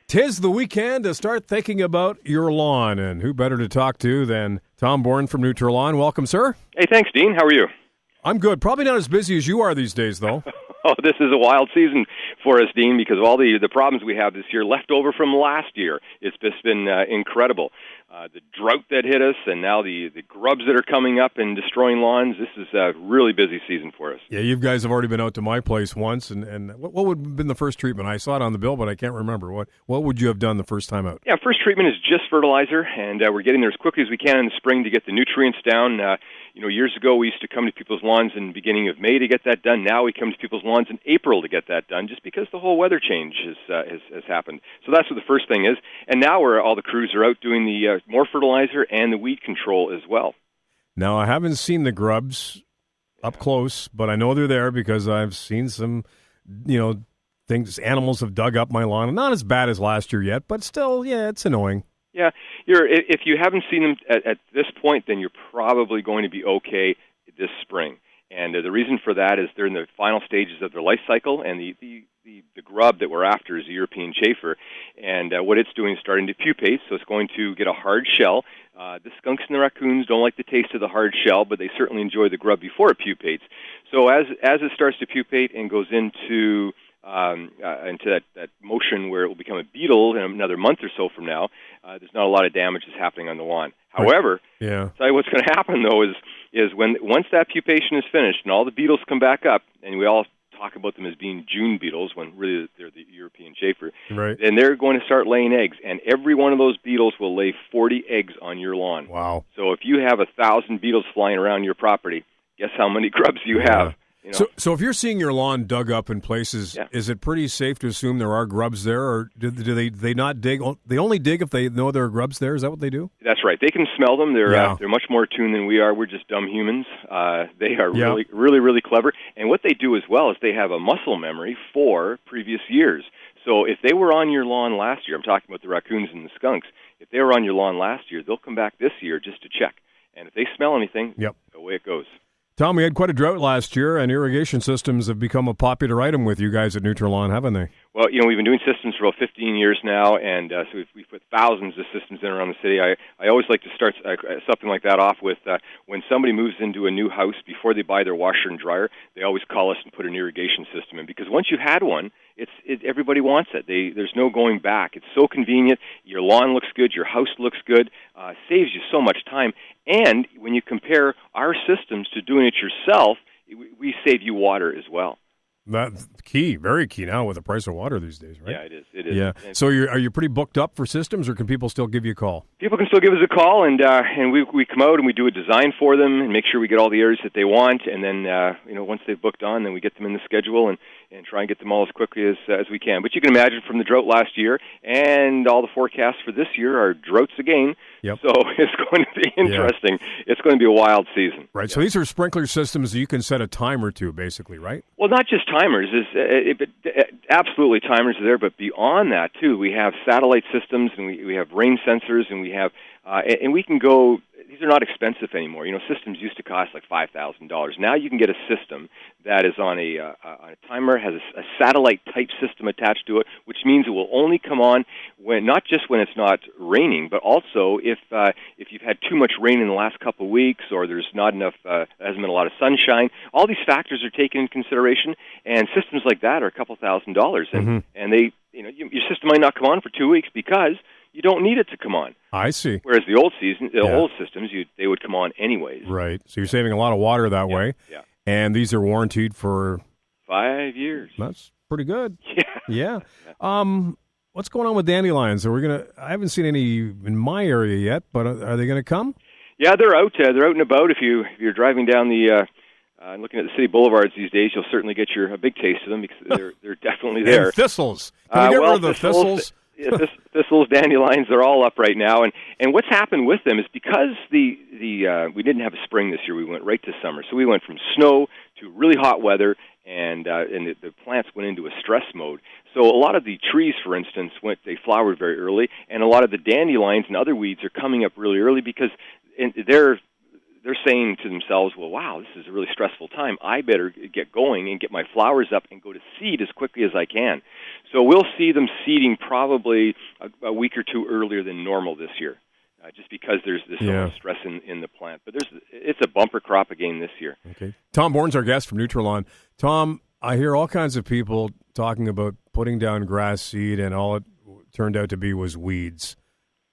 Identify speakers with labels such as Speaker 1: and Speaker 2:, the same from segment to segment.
Speaker 1: 'Tis the weekend to start thinking about your lawn, and who better to talk to than Thom Bourne from Nutri-Lawn. Welcome, sir.
Speaker 2: Hey, thanks, Dean. How are you?
Speaker 1: I'm good. Probably not as busy as you are these days, though.
Speaker 2: Oh, this is a wild season for us, Dean, because of all the problems we have this year left over from last year. It's just been incredible. The drought that hit us, and now the grubs that are coming up and destroying lawns. This is a really busy season for us.
Speaker 1: Yeah, you guys have already been out to my place once, and what would have been the first treatment? I saw it on the bill, but I can't remember. What would you have done the first time out?
Speaker 2: Yeah, first treatment is just fertilizer, and we're getting there as quickly as we can in the spring to get the nutrients down. Years ago we used to come to people's lawns in the beginning of May to get that done. Now we come to people's lawns in April to get that done, just because the whole weather change has happened. So that's what the first thing is. And now all the crews are out doing the more fertilizer and the weed control as well.
Speaker 1: Now, I haven't seen the grubs up close, but I know they're there because I've seen some, things animals have dug up my lawn. Not as bad as last year yet, but still, yeah, it's annoying.
Speaker 2: Yeah, if you haven't seen them at this point, then you're probably going to be okay this spring. And the reason for that is they're in the final stages of their life cycle, and the grub that we're after is the European chafer. And what it's doing is starting to pupate, so it's going to get a hard shell. The skunks and the raccoons don't like the taste of the hard shell, but they certainly enjoy the grub before it pupates. So as it starts to pupate and goes into that motion where it will become a beetle in another month or so from now, there's not a lot of damage that's happening on the lawn. However, I'll tell you what's going to happen, though, is once that pupation is finished and all the beetles come back up, and we all talk about them as being June beetles when really they're the European chafer,
Speaker 1: right?
Speaker 2: And they're going to start laying eggs, and every one of those beetles will lay 40 eggs on your lawn.
Speaker 1: Wow.
Speaker 2: So if you have 1,000 beetles flying around your property, guess how many grubs you have?
Speaker 1: So if you're seeing your lawn dug up in places, is it pretty safe to assume there are grubs there, or do they not dig? They only dig if they know there are grubs there? Is that what they do?
Speaker 2: That's right. They can smell them. They're much more attuned than we are. We're just dumb humans. They are really, really, really clever. And what they do as well is they have a muscle memory for previous years. So if they were on your lawn last year, I'm talking about the raccoons and the skunks, if they were on your lawn last year, they'll come back this year just to check. And if they smell anything, away it goes.
Speaker 1: Tom, we had quite a drought last year, and irrigation systems have become a popular item with you guys at Nutri-Lawn, haven't they?
Speaker 2: Well, we've been doing systems for about 15 years now, and so we've put thousands of systems in around the city. I always like to start something like that off with when somebody moves into a new house, before they buy their washer and dryer, they always call us and put an irrigation system in, because once you've had one, everybody wants it. There's no going back. It's so convenient. Your lawn looks good. Your house looks good. Saves you so much time. And when you compare our systems to doing it yourself, we save you water as well.
Speaker 1: That's key, very key now with the price of water these days, right?
Speaker 2: Yeah, it is.
Speaker 1: Yeah. So are you pretty booked up for systems, or can people still give you a call? People
Speaker 2: can still give us a call, and we come out and we do a design for them and make sure we get all the areas that they want, and then once they've booked on, then we get them in the schedule and try and get them all as quickly as we can. But you can imagine from the drought last year and all the forecasts for this year are droughts again.
Speaker 1: Yep.
Speaker 2: So it's going to be interesting. Yeah. It's going to be a wild season.
Speaker 1: Right. So these are sprinkler systems that you can set a timer to, basically, right?
Speaker 2: Well, not just timers. Absolutely timers are there, but beyond that, too, we have satellite systems, and we have rain sensors, and we have and we can go. These are not expensive anymore. Systems used to cost like $5,000. Now you can get a system that is on a timer, has a satellite-type system attached to it, which means it will only come on not just when it's not raining, but also if you've had too much rain in the last couple of weeks, or there's not enough, hasn't been a lot of sunshine. All these factors are taken into consideration, and systems like that are a couple $1,000s, and they, your system might not come on for 2 weeks because you don't need it to come on.
Speaker 1: I see.
Speaker 2: Whereas the old systems, they would come on anyways.
Speaker 1: Right. So you're saving a lot of water that way.
Speaker 2: Yeah.
Speaker 1: And these are warranted for
Speaker 2: 5 years.
Speaker 1: That's pretty good.
Speaker 2: Yeah.
Speaker 1: What's going on with dandelions? I haven't seen any in my area yet, but are they going to come?
Speaker 2: Yeah, they're out. They're out and about. If you're driving down and looking at the city boulevards these days, you'll certainly get a big taste of them, because they're definitely there.
Speaker 1: And thistles. Can we get rid of the thistles?
Speaker 2: Thistles, dandelions, they're all up right now. And what's happened with them is because we didn't have a spring this year, we went right to summer. So we went from snow to really hot weather, and the plants went into a stress mode. So a lot of the trees, for instance, they flowered very early, and a lot of the dandelions and other weeds are coming up really early because they're they're saying to themselves, well, wow, this is a really stressful time. I better get going and get my flowers up and go to seed as quickly as I can. So we'll see them seeding probably a week or two earlier than normal this year, just because there's so much stress in the plant. But it's a bumper crop again this year.
Speaker 1: Okay. Thom Bourne's our guest from Nutri-Lawn. Tom, I hear all kinds of people talking about putting down grass seed, and all it turned out to be was weeds.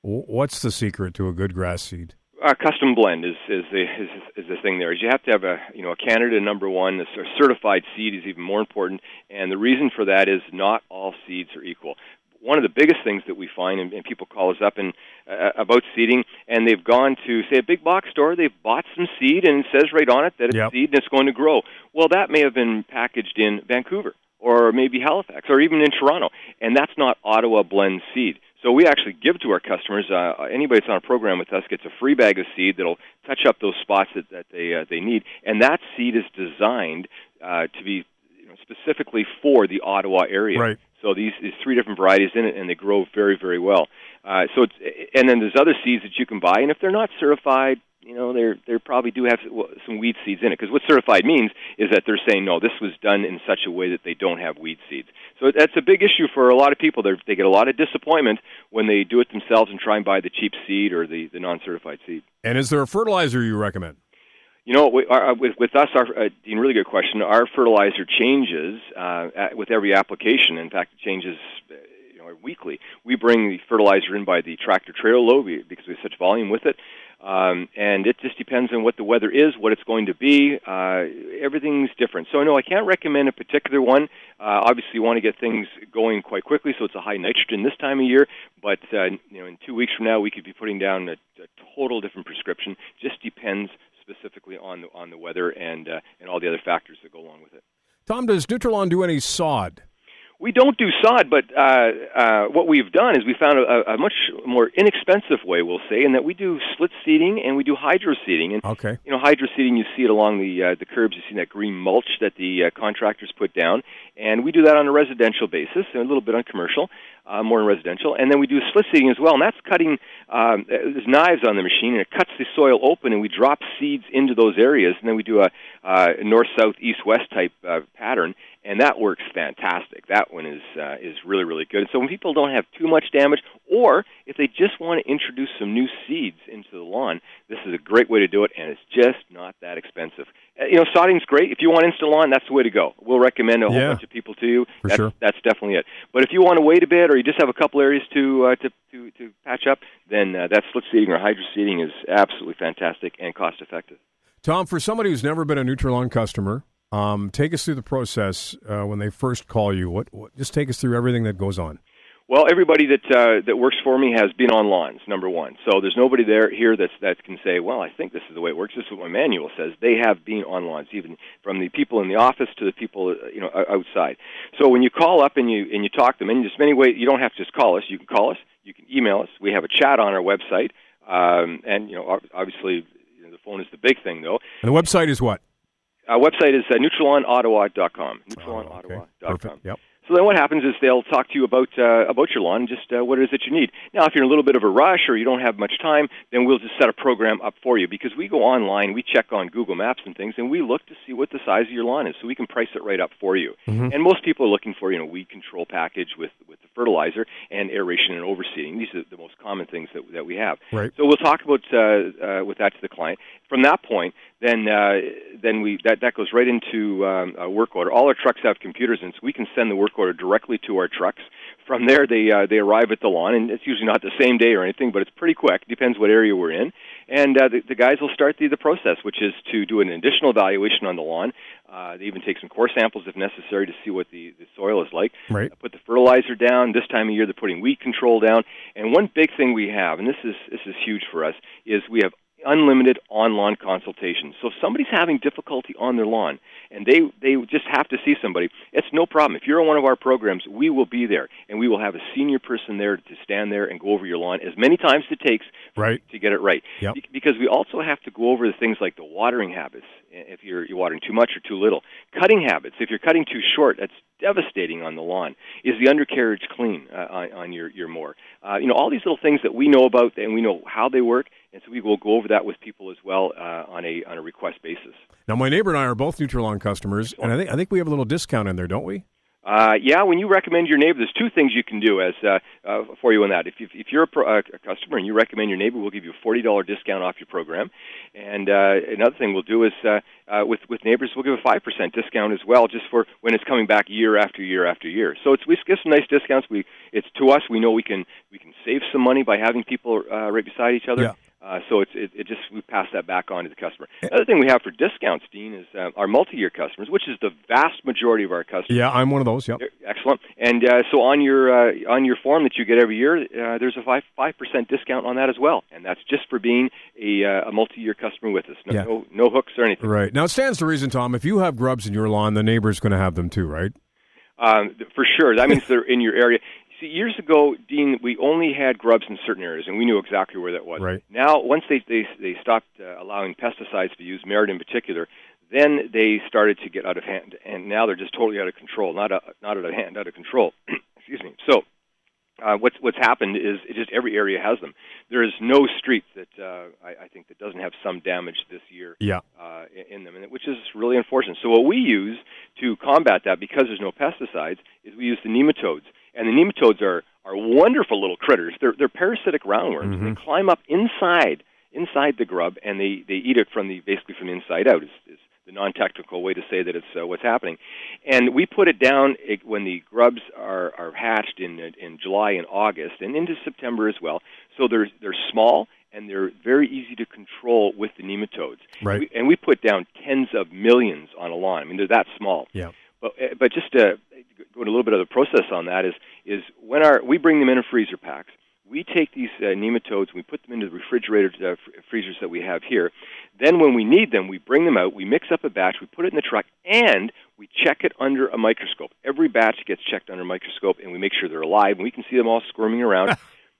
Speaker 1: What's the secret to a good grass seed?
Speaker 2: Custom blend is the thing there. Is you have to have a Canada number one. A certified seed is even more important, and the reason for that is not all seeds are equal. One of the biggest things that we find, and people call us up and about seeding, and they've gone to, say, a big box store, they've bought some seed, and it says right on it that it's seed and it's going to grow. Well, that may have been packaged in Vancouver, or maybe Halifax, or even in Toronto, and that's not Ottawa blend seed. So we actually give to our customers, anybody that's on a program with us gets a free bag of seed that'll touch up those spots that they need, and that seed is designed to be specifically for the Ottawa area.
Speaker 1: Right.
Speaker 2: So these 3 different varieties in it, and they grow very, very well. And then there's other seeds that you can buy, and if they're not certified, they probably do have some weed seeds in it. Because what certified means is that they're saying, no, this was done in such a way that they don't have weed seeds. So that's a big issue for a lot of people. They get a lot of disappointment when they do it themselves and try and buy the cheap seed or the non-certified seed.
Speaker 1: And is there a fertilizer you recommend?
Speaker 2: With us, Dean, really good question. Our fertilizer changes with every application. In fact, it changes weekly. We bring the fertilizer in by the tractor-trailer load because we have such volume with it. And it just depends on what the weather is, what it's going to be. Everything's different. So, no, I can't recommend a particular one. Obviously, you want to get things going quite quickly, so it's a high nitrogen this time of year. But, in 2 weeks from now, we could be putting down a total different prescription. Just depends specifically on the weather and all the other factors that go along with it.
Speaker 1: Tom, does Nutri-Lawn do any sod?
Speaker 2: We don't do sod, but what we've done is we found a much more inexpensive way, we'll say, in that we do split seeding and we do hydro seeding. And,
Speaker 1: okay.
Speaker 2: Hydro seeding, you see it along the curbs. You see that green mulch that the contractors put down. And we do that on a residential basis and a little bit on commercial, more in residential. And then we do split seeding as well, and that's cutting, there's knives on the machine, and it cuts the soil open, and we drop seeds into those areas. And then we do a north-south, east-west type pattern. And that works fantastic. That one is really, really good. So when people don't have too much damage, or if they just want to introduce some new seeds into the lawn, this is a great way to do it, and it's just not that expensive. Sodding's great. If you want instant lawn, that's the way to go. We'll recommend a whole bunch of people to you. That's definitely it. But if you want to wait a bit, or you just have a couple areas to patch up, then that split seeding or hydro seeding is absolutely fantastic and cost effective.
Speaker 1: Tom, for somebody who's never been a Nutri-Lawn customer, take us through the process when they first call you. What just take us through everything that goes on.
Speaker 2: Well, everybody that works for me has been on lawns, number one. So there's nobody here that can say, well, I think this is the way it works. This is what my manual says. They have been on lawns, even from the people in the office to the people outside. So when you call up and you talk to them, and there's many ways. You don't have to just call us. You can call us. You can email us. We have a chat on our website, and obviously the phone is the big thing, though.
Speaker 1: And the website is what?
Speaker 2: Our website is NutriLawnOttawa.com. NutriLawnOttawa.com.
Speaker 1: Perfect. Yep.
Speaker 2: So then what happens is they'll talk to you about your lawn, just what it is that you need. Now, if you're in a little bit of a rush or you don't have much time, then we'll just set a program up for you, because we go online, we check on Google Maps and things, and we look to see what the size of your lawn is, so we can price it right up for you. Mm-hmm. And most people are looking for weed control package with the fertilizer and aeration and overseeding. These are the most common things that we have.
Speaker 1: Right.
Speaker 2: So we'll talk about with that to the client. From that point, then that goes right into a work order. All our trucks have computers, and so we can send the work order directly to our trucks. From there, they arrive at the lawn, and it's usually not the same day or anything, but it's pretty quick. Depends what area we're in. And the guys will start the process, which is to do an additional evaluation on the lawn. They even take some core samples if necessary to see what the soil is like.
Speaker 1: Right.
Speaker 2: Put the fertilizer down. This time of year, they're putting weed control down. And one big thing we have, and this is huge for us, is we have unlimited on-lawn consultations. So if somebody's having difficulty on their lawn and they just have to see somebody, it's no problem. If you're on one of our programs, we will be there, and we will have a senior person there to stand there and go over your lawn as many times as it takes to get it right.
Speaker 1: Yep.
Speaker 2: Because we also have to go over the things like the watering habits. if you're watering too much or too little. Cutting habits. If you're cutting too short, that's devastating on the lawn. Is the undercarriage clean on your mower? All these little things that we know about and we know how they work, and so we will go over that with people as well on a request basis.
Speaker 1: Now, my neighbor and I are both Nutri-Lawn customers, and I think we have a little discount in there, don't we?
Speaker 2: When you recommend your neighbor, there's two things you can do for you on that. If you're a customer and you recommend your neighbor, we'll give you a $40 discount off your program. And another thing we'll do is with neighbors, we'll give a 5% discount as well, just for when it's coming back year after year after year. So we give some nice discounts. It's to us, we know we can save some money by having people right beside each other.
Speaker 1: Yeah.
Speaker 2: So we pass that back on to the customer. Another thing we have for discounts, Dean, is our multi-year customers, which is the vast majority of our customers.
Speaker 1: Yeah, I'm one of those. Yep.
Speaker 2: Excellent. And so on your form that you get every year, there's a 5% discount on that as well, and that's just for being a multi-year customer with us. No hooks or anything.
Speaker 1: Right. Now it stands to reason, Tom, if you have grubs in your lawn, the neighbor's going to have them too, right?
Speaker 2: For sure. That means they're in your area. See, years ago, Dean, we only had grubs in certain areas, and we knew exactly where that was.
Speaker 1: Right.
Speaker 2: Now, once they stopped allowing pesticides to be used, Merit in particular, then they started to get out of hand, and now they're just totally out of control. Not out of hand, out of control. Excuse me. So, what's happened is just every area has them. There is no street that I think that doesn't have some damage this year. In them, which is really unfortunate. So, what we use to combat that, because there's no pesticides, is we use the nematodes. And the nematodes are wonderful little critters. They're parasitic roundworms. Mm-hmm. They climb up inside the grub, and they eat it basically from the inside out. Is the non-technical way to say that it's what's happening. And we put it down when the grubs are hatched in July and August, and into September as well. So they're small, and they're very easy to control with the nematodes.
Speaker 1: Right.
Speaker 2: And we put down tens of millions on a lawn. I mean, they're that small.
Speaker 1: Yeah.
Speaker 2: But just to go into a little bit of the process on that is when we bring them in freezer packs. We take these nematodes and we put them into the refrigerated freezers that we have here. Then when we need them, we bring them out, we mix up a batch, we put it in the truck, and we check it under a microscope. Every batch gets checked under a microscope, and we make sure they're alive, and we can see them all squirming around.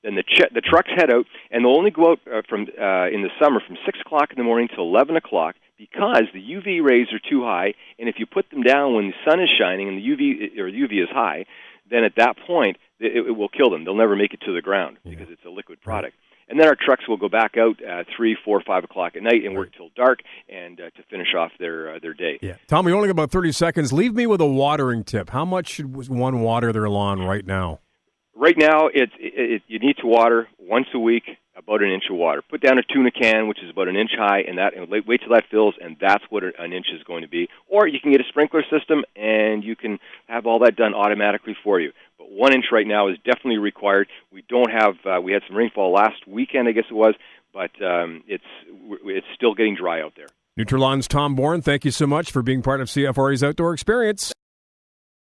Speaker 2: Then the trucks head out, and they'll only go out in the summer from 6 o'clock in the morning till 11 o'clock because the UV rays are too high, and if you put them down when the sun is shining and the UV is high, then at that point, it will kill them. They'll never make it to the ground because it's a liquid product. And then our trucks will go back out at 3, 4, 5 o'clock at night and work till dark and to finish off their day.
Speaker 1: Yeah. Tom, we only got about 30 seconds. Leave me with a watering tip. How much should one water their lawn right now?
Speaker 2: Right now, you need to water once a week, about an inch of water. Put down a tuna can, which is about an inch high, and wait till that fills, and that's what an inch is going to be. Or you can get a sprinkler system, and you can have all that done automatically for you. But 1 inch right now is definitely required. We had some rainfall last weekend, I guess it was, but it's still getting dry out there.
Speaker 1: Nutri-Lawn's Thom Bourne, thank you so much for being part of CFRA's Outdoor Experience.